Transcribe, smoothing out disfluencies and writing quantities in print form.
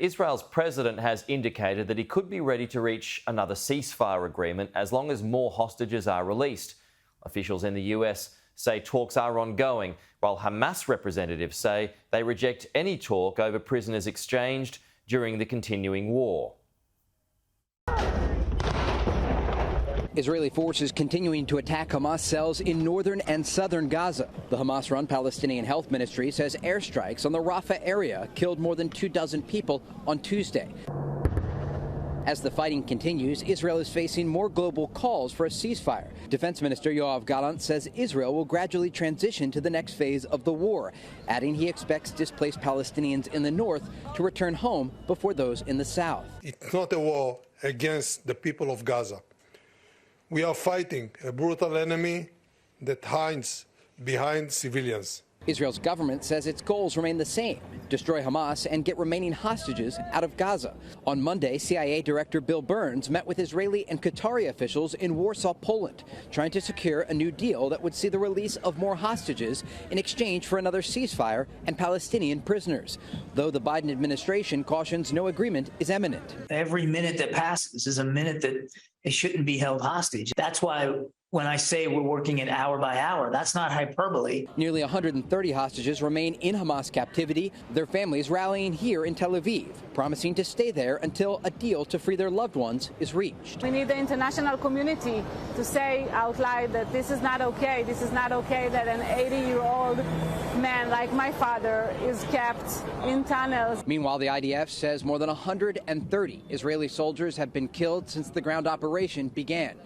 Israel's president has indicated that he could be ready to reach another ceasefire agreement as long as more hostages are released. Officials in the US say talks are ongoing, while Hamas representatives say they reject any talk over prisoners exchanged during the continuing war. Israeli forces continuing to attack Hamas cells in northern and southern Gaza. The Hamas-run Palestinian Health Ministry says airstrikes on the Rafah area killed more than 24 people on Tuesday. As the fighting continues, Israel is facing more global calls for a ceasefire. Defense Minister Yoav Gallant says Israel will gradually transition to the next phase of the war, adding he expects displaced Palestinians in the north to return home before those in the south. It's not a war against the people of Gaza. We are fighting a brutal enemy that hides behind civilians. Israel's government says its goals remain the same: destroy Hamas and get remaining hostages out of Gaza. On Monday, CIA Director Bill Burns met with Israeli and Qatari officials in Warsaw, Poland, trying to secure a new deal that would see the release of more hostages in exchange for another ceasefire and Palestinian prisoners. Though the Biden administration cautions no agreement is imminent. Every minute that passes is a minute that they shouldn't be held hostage. That's why when I say we're working it hour by hour, that's not hyperbole. Nearly 130 hostages remain in Hamas captivity, their families rallying here in Tel Aviv, promising to stay there until a deal to free their loved ones is reached. We need the international community to say out loud that this is not okay. This is not okay that an 80-year-old man like my father is kept in tunnels. Meanwhile, the IDF says more than 130 Israeli soldiers have been killed since the ground operation began.